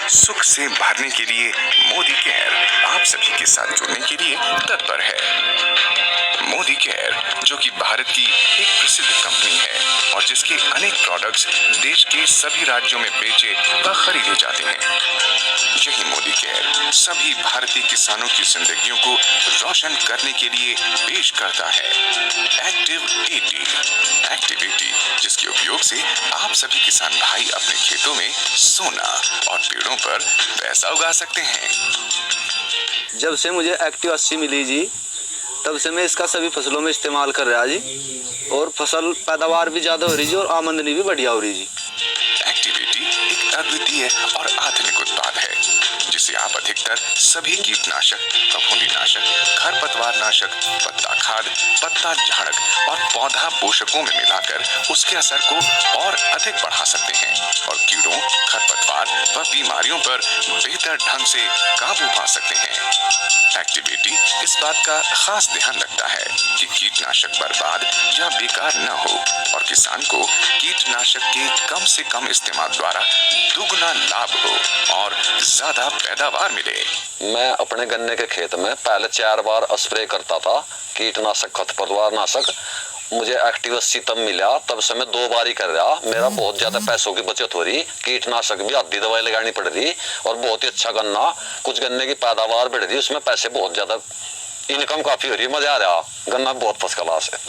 सुख से भरने के लिए मोदी केयर आप सभी के साथ जुड़ने के लिए तत्पर है। मोदी केयर, जो कि भारत की एक प्रसिद्ध कंपनी है और जिसके अनेक प्रोडक्ट्स देश के सभी राज्यों में बेचे व खरीदे जाते हैं। यही मोदी केयर सभी भारतीय किसानों की जिंदगियों को रोशन करने के लिए पेश करता है एक्टिव 80, जिसके उपयोग से आप सभी किसान भाई अपने खेतों में सोना और पेड़ों पर पैसा उगा सकते हैं। जब से मुझे एक्टिव 80 मिली जी, तब से मैं इसका सभी फसलों में इस्तेमाल कर रहा जी, और फसल पैदावार भी ज्यादा हो रही जी और आमदनी भी बढ़िया हो रही जी। एक्टिव 80 एक अद्वितीय और आधुनिक उत्पाद है जिसे आप अधिकतर सभी कीटनाशक, फफूंदीनाशक, खरपतवार नाशक, पत्ता खाद, पत्ता झाड़क और पौधा पोषकों में मिलाकर उसके असर को और अधिक बढ़ा सकते हैं और कीड़ों, खरपतवार व बीमारियों पर बेहतर ढंग से काबू पा सकते हैं। एक्टिव 80 इस बात का खास ध्यान रखता है कि कीटनाशक बर्बाद या बेकार न हो और किसान को कीटनाशक के कम से कम इस्तेमाल द्वारा दुगना लाभ हो और ज्यादा पैदावार मिले। मैं अपने गन्ने के खेत में पहले 4 बार स्प्रे करता था कीटनाशक, खरपतवार नाशक। मुझे एक्टिव 80 तब मिला, तब से मैं 2 बार ही कर रहा। मेरा बहुत ज्यादा पैसों की बचत हो रही, कीटनाशक भी आधी दवाई लगानी पड़ रही और बहुत ही अच्छा गन्ना, कुछ गन्ने की पैदावार बढ़ रही, उसमें पैसे बहुत ज्यादा, इनकम काफी हो रही है। मजा आ रहा, गन्ना बहुत फर्स्ट क्लास है।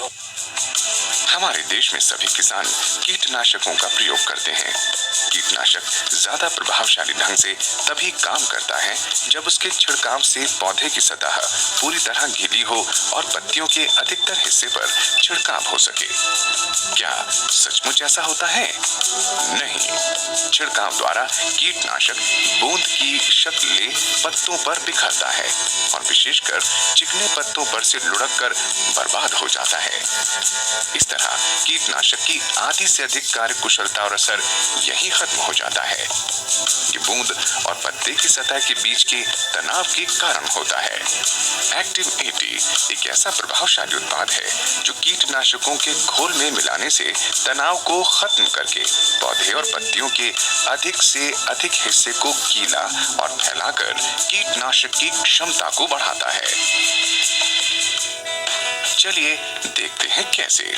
हमारे देश में सभी किसान कीटनाशकों का प्रयोग करते हैं। कीटनाशक ज्यादा प्रभावशाली ढंग से तभी काम करता है जब उसके छिड़काव से पौधे की सतह पूरी तरह गीली हो और पत्तियों के अधिकतर हिस्से पर छिड़काव हो सके। क्या सचमुच ऐसा होता है? नहीं। छिड़काव द्वारा कीटनाशक बूंद की शक्ल ले पत्तों पर बिखरता है और विशेषकर चिकने पत्तों पर से लुढ़क कर बर्बाद हो जाता है। इस तरह कीटनाशक की आधी से अधिक कार्य कुशलता और असर यही खत्म हो जाता है। ये बूंद और पत्ते की सतह के बीच के तनाव के कारण होता है। एक्टिव 80 एक ऐसा प्रभावशाली उत्पाद है जो कीटनाशकों के घोल में मिलाने से तनाव को खत्म करके पौधे और पत्तियों के अधिक से अधिक हिस्से को गीला और फैलाकर कीटनाशक की क्षमता को बढ़ाता है। चलिए देखते हैं कैसे।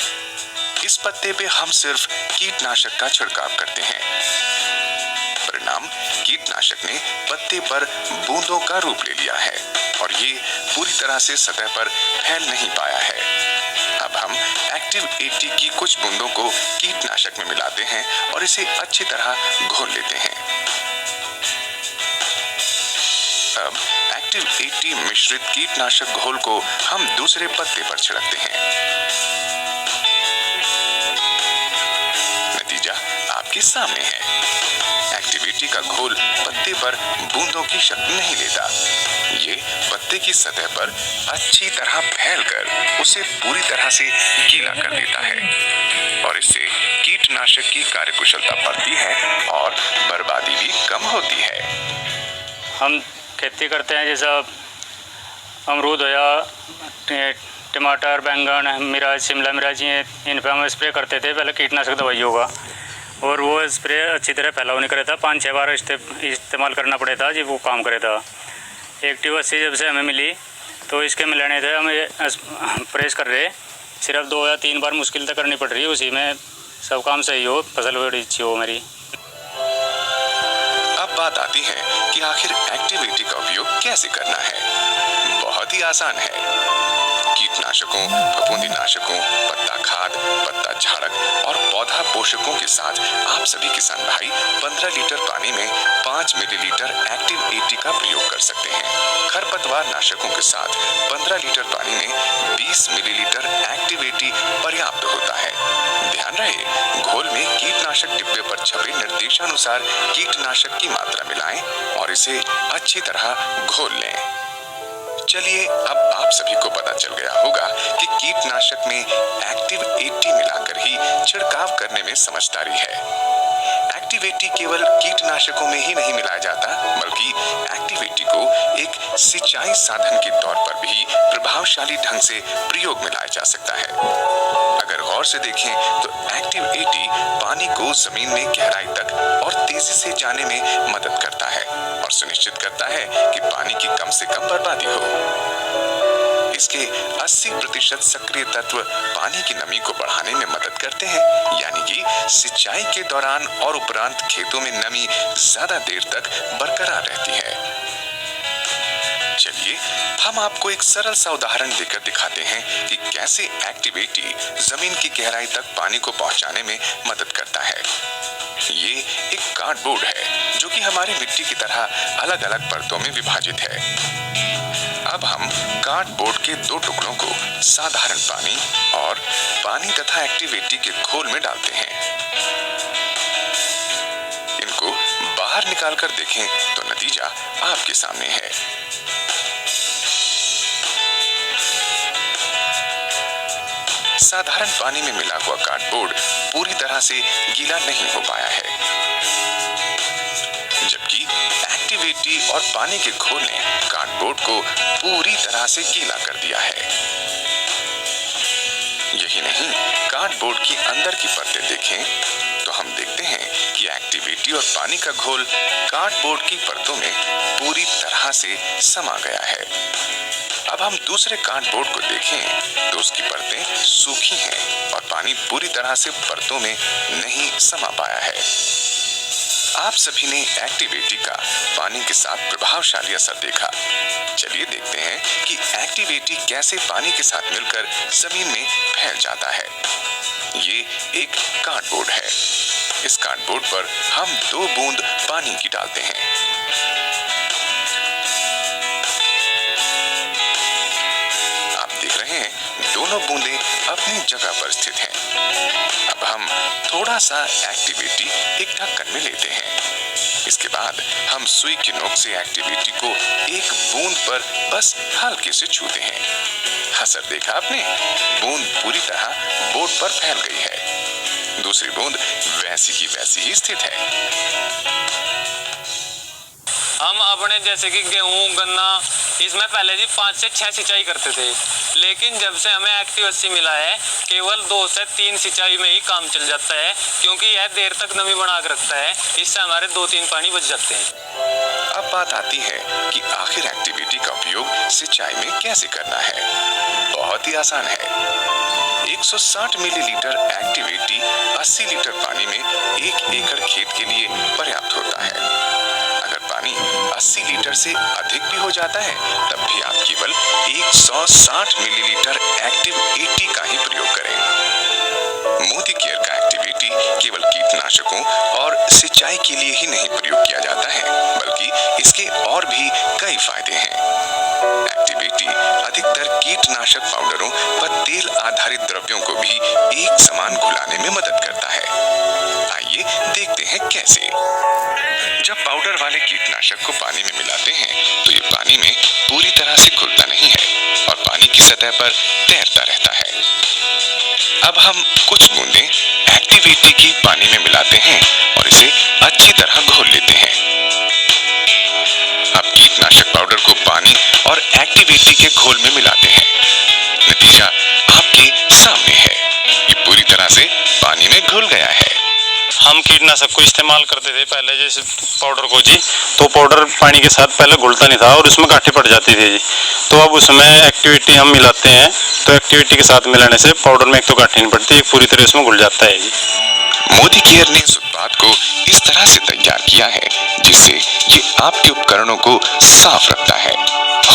इस पत्ते पे हम सिर्फ कीटनाशक का छिड़काव करते हैं। परिणाम, कीटनाशक ने पत्ते पर बूंदों का रूप ले लिया है और ये पूरी तरह से सतह पर फैल नहीं पाया है। अब हम एक्टिव 80 की कुछ बूंदों को कीटनाशक में मिलाते हैं और इसे अच्छी तरह घोल लेते हैं। अब एक्टिव 80 मिश्रित कीटनाशक घोल को हम दूसरे पत्ते पर छिड़कते हैं। नतीजा आपके सामने है। एक्टिव 80 का घोल पत्ते पर बूंदों की शक्ल नहीं लेता। ये पत्ते की सतह पर अच्छी तरह फैलकर उसे पूरी तरह से गीला कर देता है और इससे कीटनाशक की कार्यकुशलता बढ़ती है और बर्बादी भी कम होती है। हम खेती करते हैं, जैसा अमरूद हो या टमाटर, बैंगन, मिर्च, शिमला मिर्च, इन पर हम स्प्रे करते थे पहले कीटनाशक दवाइयों का, और वो स्प्रे अच्छी तरह फैलाव नहीं करे था। 5-6 बार इस्तेमाल करना पड़े था जी, वो काम करे था। एक्टिव 80 जब से हमें मिली तो इसके मिलाने थे हमें प्रेस कर रहे, सिर्फ 2 या 3 बार मुश्किल तक करनी पड़ रही है, उसी में सब काम सही हो, फसल बड़ी अच्छी हो मेरी। अब बात आती है कि आखिर एक्टिव 80 का उपयोग कैसे करना है। बहुत ही आसान है। कीटनाशकों, फफूंदीनाशकों, पत्ता खाद, पत्ता झाड़क और पौधा पोषकों के साथ आप सभी किसान भाई 15 लीटर पानी में 5 मिलीलीटर एक्टिव 80 का प्रयोग कर सकते हैं। खरपतवार नाशकों के साथ 15 लीटर पानी में 20 मिलीलीटर एक्टिव 80 पर्याप्त होता है। ध्यान रहे, घोल में कीटनाशक डिब्बे पर छपे निर्देशानुसार कीटनाशक की मात्रा मिलाएं और इसे अच्छी तरह घोल लें। चलिए अब आप सभी को पता चल गया होगा कि कीटनाशक में एक्टिव 80 मिलाकर ही छिड़काव करने में समझदारी है। एक्टिव 80 केवल कीटनाशकों में ही नहीं मिलाया जाता, बल्कि एक्टिव 80 को एक सिंचाई साधन के तौर पर भी प्रभावशाली ढंग से प्रयोग में लाया जा सकता है। अगर गौर से देखें तो एक्टिव 80 पानी को जमीन में गहराई तक और तेजी से जाने में मदद करता है सुनिश्चित करता है कि पानी की कम से कम बर्बादी हो। इसके 80% सक्रिय तत्व पानी की नमी को बढ़ाने में मदद करते हैं, यानी कि सिंचाई के दौरान और उपरांत खेतों में नमी ज्यादा देर तक बरकरार रहती है। चलिए हम आपको एक सरल सा उदाहरण देकर दिखाते हैं कि कैसे एक्टिवेटी जमीन की गहराई तक पानी को पहुंचाने में मदद करता है। ये एक कार्डबोर्ड है जो कि हमारी मिट्टी की तरह अलग अलग परतों में विभाजित है। अब हम कार्डबोर्ड के दो टुकड़ों को साधारण पानी और पानी तथा एक्टिवेटी के घोल में डालते हैं। इनको बाहर निकालकर देखें तो नतीजा आपके सामने है। साधारण पानी में मिला हुआ कार्डबोर्ड पूरी तरह से गीला नहीं हो पाया है, जबकि एक्टिवेटी और पानी के घोल ने कार्डबोर्ड को पूरी तरह से गीला कर दिया है। यही नहीं, कार्डबोर्ड की अंदर की परतें देखें तो हम देखते हैं कि एक्टिवेटी और पानी का घोल कार्डबोर्ड की परतों में पूरी तरह से समा गया है। अब हम दूसरे कार्डबोर्ड को देखें तो उसकी परतें सूखी हैं और पानी पूरी तरह से परतों में नहीं समा पाया है। आप सभी ने एक्टिवेटी का पानी के साथ प्रभावशाली असर देखा। चलिए देखते हैं कि एक्टिवेटी कैसे पानी के साथ मिलकर जमीन में फैल जाता है। ये एक कार्डबोर्ड है। इस कार्डबोर्ड पर हम 2 बूंद पानी की डालते हैं। आप देख रहे हैं दोनों बूंदें अपनी जगह पर स्थित हैं। अब हम थोड़ा सा एक्टिवेटी एक ढक्कन में लेते हैं। इसके बाद हम सुई की नोक से एक्टिवेटी को एक बूंद पर बस हल्के से छूते हैं। असर देखा आपने? बूंद पूरी तरह बोर्ड पर फैल गई है। दूसरी बूंद वैसी की वैसी ही स्थित है। हम अपने जैसे कि गेहूं, गन्ना, इसमें पहले जी 5 से 6 सिंचाई करते थे, लेकिन जब से हमें एक्टिव 80 मिला है केवल 2 से 3 सिंचाई में ही काम चल जाता है, क्योंकि यह देर तक नमी बना कर रखता है। इससे हमारे 2-3 पानी बच जाते हैं। अब बात आती है कि आखिर एक्टिविटी का उपयोग सिंचाई में कैसे करना है। बहुत ही आसान है। 160 मिलीलीटर एक्टिविटी 80 लीटर पानी में 1 एकड़ खेत के लिए पर्याप्त होता है। अगर पानी 80 लीटर से अधिक भी हो जाता है तब भी आप केवल 160 मिलीलीटर एक्टिव 80 का ही प्रयोग करें। मोदी केयर का एक्टिविटी केवल कीटनाशकों और सिंचाई के लिए ही नहीं प्रयोग किया जाता है, बल्कि इसके और भी कई फायदे हैं। एक्टिविटी अधिकतर कीटनाशक पाउडरों व तेल आधारित द्रव्यों को भी एक समान घुलाने में मदद करता है। आइए देखते हैं कैसे। जब पाउडर वाले कीटनाशक को पानी में मिलाते हैं तो ये पानी में पूरी तरह से घुलता नहीं है और पानी की सतह पर तैरता रहता है। अब हम कुछ बूंदें एक्टिविटी की पानी में मिलाते हैं और इसे अच्छी तरह घोल लेते हैं। अब कीटनाशक पाउडर को पानी और एक्टिविटी के घोल में मिलाते हैं। नतीजा आपके सामने है। ये पूरी तरह से पानी में घुल गया है। हम कीटनाशक को इस्तेमाल करते थे पहले जैसे पाउडर को जी, तो पाउडर पानी के साथ पहले घुलता नहीं था और उसमें गांठें पड़ जाती थी जी। तो अब उसमें एक्टिविटी हम मिलाते हैं तो एक्टिविटी के साथ मिलाने से पाउडर में एक तो गांठें नहीं पड़ती, एक पूरी तरह उसमें घुल जाता है जी। मोदी केयर ने इस उत्पाद को इस तरह से तैयार किया है जिससे ये आपके उपकरणों को साफ रखता है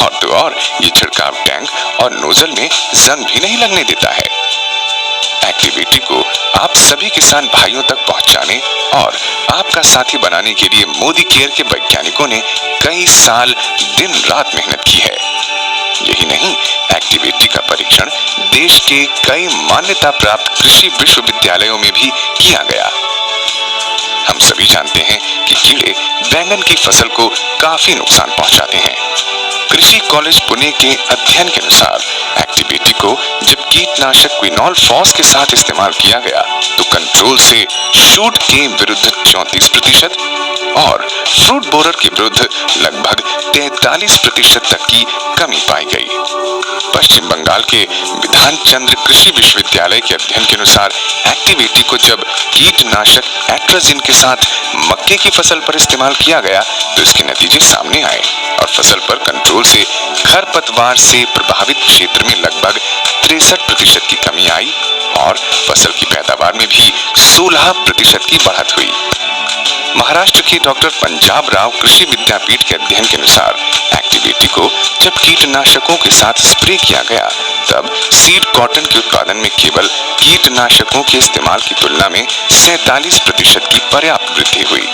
और तो और ये छिड़काव टैंक और नोजल में जंग भी नहीं लगने देता है। एक्टिविटी को आप सभी किसान भाइयों तक पहुंचाने और आपका साथी बनाने के लिए मोदी केयर के वैज्ञानिकों ने कई साल दिन रात मेहनत की है। यही नहीं, एक्टिविटी का परीक्षण देश के कई मान्यता प्राप्त कृषि विश्वविद्यालयों में भी किया गया। हम सभी जानते हैं कि कीड़े बैंगन की फसल को काफी नुकसान पहुंचाते हैं। कृषि कॉलेज पुणे के अध्ययन के अनुसार एक्टिविटी को जब कीटनाशक क्विनोल फॉस के साथ इस्तेमाल किया गया तो कंट्रोल से शूट के विरुद्ध 34% और फ्रूट बोरर के विरुद्ध लगभग 43% तक की कमी पाई गई। पश्चिम बंगाल के विधान चंद्र कृषि विश्वविद्यालय के अध्ययन के अनुसार एक्टिव 80 को जब कीटनाशक एट्राजिन के साथ मक्के की फसल पर इस्तेमाल किया गया तो इसके नतीजे सामने आए और फसल पर कंट्रोल से खरपतवार से प्रभावित क्षेत्र में लगभग 63% की कमी आई और फसल की पैदावार में भी 16% की बढ़त हुई। महाराष्ट्र के डॉक्टर पंजाब राव कृषि विद्यापीठ के अध्ययन के अनुसार एक्टिव 80 को जब कीटनाशकों के साथ स्प्रे किया गया तब सीड कॉटन के उत्पादन में केवल कीटनाशकों के इस्तेमाल की तुलना में 47% की पर्याप्त वृद्धि हुई।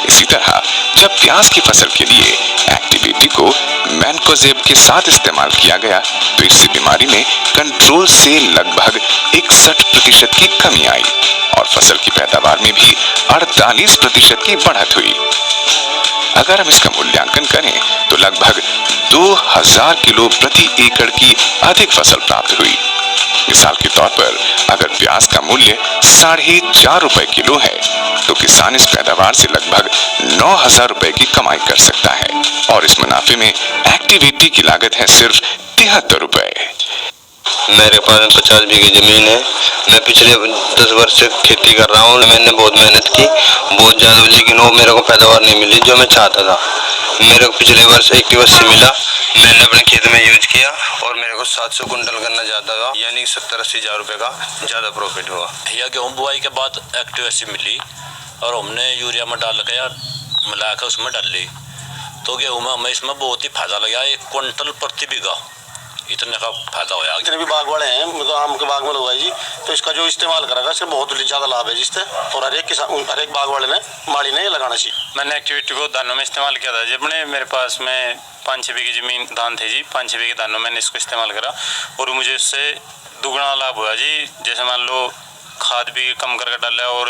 इसी तरह जब प्याज की फसल के लिए एक्टिव 80 को मैनकोजेब के साथ इस्तेमाल किया गया तो इससे बीमारी में कंट्रोल से लगभग 61% की कमी आई और फसल की पैदावार में भी 48% की बढ़त हुई। अगर हम इसका मूल्यांकन करें तो लगभग 2000 किलो प्रति एकड़ की अधिक फसल प्राप्त हुई। मिसाल के तौर पर अगर प्याज का मूल्य 4.5 रुपए किलो है तो किसान इस पैदावार से लगभग 9000 रुपए की कमाई कर सकता है और इस मुनाफे में एक्टिव 80 की लागत है सिर्फ 73 रुपए। मेरे पास 50 बीघे जमीन है। मैं पिछले 10 वर्ष से खेती कर रहा हूँ। मैंने बहुत मेहनत की, बहुत ज़्यादा, लेकिन वो मेरे को पैदावार नहीं मिली जो मैं चाहता था। मेरे को पिछले वर्ष एक्टिव 80 मिला, मैंने अपने खेत में यूज किया और मेरे को 700 कुंटल करना चाहता था, यानी 70-80 हज़ार रुपये का ज़्यादा प्रॉफिट हुआ। यह गेहूँ बुआई के बाद एक्टिव 80 मिली और हमने यूरिया में डाल के मिला कर उसमें डाल ली तो गेहूँ में हमें इसमें बहुत ही फायदा लगा। 1 क्विंटल प्रति बीघा इतने का फायदा होया। जितने भी बाग वाले हैं मतलब आम के बाग में लगाई जी तो इसका जो इस्तेमाल करेगा इससे बहुत ज़्यादा लाभ है जिससे और हर एक बाग वाले ने माली ने लगाना चाहिए। मैंने एक्टिव 80 को धानों में इस्तेमाल किया था। जब मेरे पास में 5-6 बीघे जमीन धान थे जी, 5-6 बीघे धानों मैंने इसको इस्तेमाल करा और मुझे उससे दुगना लाभ हुआ जी। जैसे मान लो खाद भी कम करके डाला और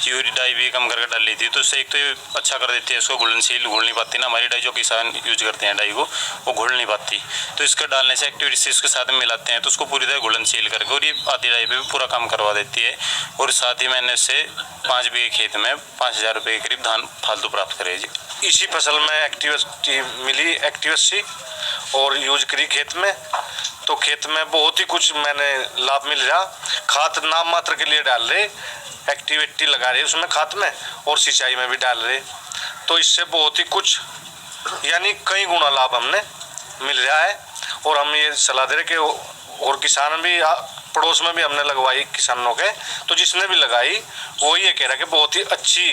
यूरिया डाई भी कम करके डाल ली थी तो उससे एक तो अच्छा कर देती है, उसको घुलनशील घुल नहीं पाती ना। हमारी डाई जो किसान यूज करते हैं डाई को वो घुल नहीं पाती तो इसके डालने से एक्टिव 80 उसके साथ में मिलाते हैं तो उसको पूरी तरह घुलनशील करके और ये आधी डाई पे भी पूरा काम करवा देती है। और साथ ही मैंने उससे 5 बीघे खेत में 5000 रुपये के करीब धान फालतू प्राप्त करे जी। इसी फसल में एक्टिव 80 मिली, एक्टिव 80 और यूज करी खेत में तो खेत में बहुत ही कुछ मैंने लाभ मिल रहा। खाद नाम मात्र के लिए डाल रहे, एक्टिव 80 लगा रहे उसमें खाद में और सिंचाई में भी डाल रहे तो इससे बहुत ही कुछ यानी कई गुना लाभ हमने मिल रहा है। और हम ये सलाह दे रहे कि और किसान भी पड़ोस में भी हमने लगवाई किसानों के तो जिसने भी लगाई वो ये कह रहा है कि बहुत ही अच्छी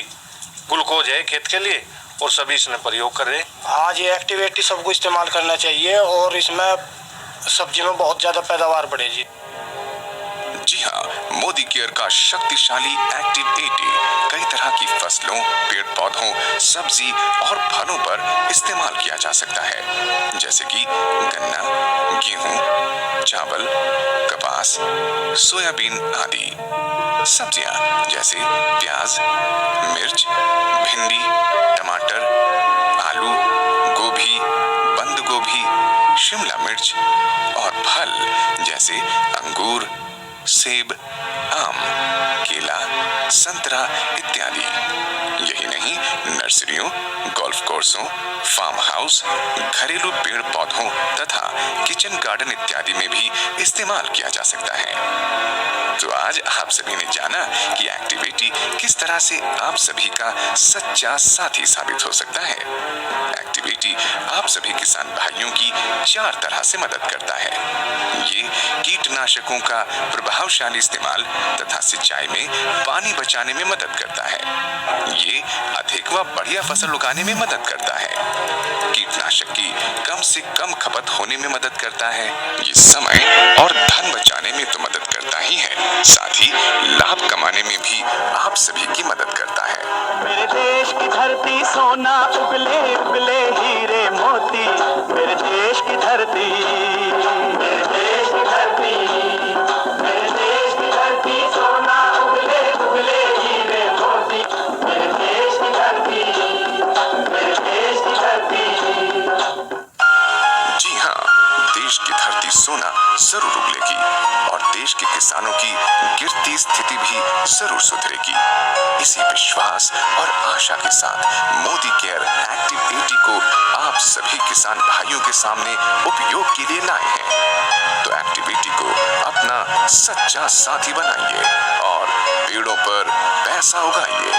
ग्लूकोज है खेत के लिए और सभी इसने प्रयोग कर रहे। आज ये एक्टिव 80 सबको इस्तेमाल करना चाहिए और इसमें सब्जी में बहुत ज़्यादा पैदावार बढ़ेगी। जी हाँ, मोदी केयर का शक्तिशाली एक्टिव 80 कई तरह की फसलों, पेड़ पौधों, सब्जी और फलों पर इस्तेमाल किया जा सकता है जैसे कि गन्ना, गेहूं, चावल, कपास, सोयाबीन आदि। सब्जियां जैसे प्याज, मिर्च, भिंडी, टमाटर, आलू, गोभी, बंद गोभी, शिमला मिर्च और फल जैसे अंगूर, सेब, आम, केला, संतरा इत्यादि। यही नहीं, नर्सरियों, गोल्फ कोर्सों, फार्म हाउस, घरेलू पेड़ पौधों तथा किचन गार्डन इत्यादि में भी इस्तेमाल किया जा सकता है। तो आज आप सभी ने जाना कि एक्टिव 80 किस तरह से आप सभी का सच्चा साथी साबित हो सकता है। एक्टिव 80 आप सभी किसान भाइयों की 4 तरह से मदद करता है। ये कीटनाशकों का प्रभावशाली इस्तेमाल तथा सिंचाई में पानी बचाने में मदद करता है। ये अधिक व बढ़िया फसल उगाने में मदद करता है। कीटनाशक की कम से कम खपत होने में मदद करता है। ये समय और धन बचाने में तो मदद करता ही है, साथ ही लाभ कमाने में भी आप सभी की मदद करता है। मेरे देश की धरती सोना उगले उगले हीरे मोती, मेरे देश की धरती, मेरे देश की धरती, मेरे देश की धरती सोना उगले उगले हीरे मोती, मेरे देश की धरती, मेरे देश की धरती। जी हाँ, देश की धरती सोना जरूर उगलेगी और देश के किसानों की गिरती स्थिति भी जरूर सुधरेगी। इसी विश्वास और आशा के साथ मोदी केयर एक्टिव 80 को आप सभी किसान भाइयों के सामने उपयोग के लिए लाए हैं। तो एक्टिविटी को अपना सच्चा साथी बनाइए और पेड़ों पर पैसा उगाइए।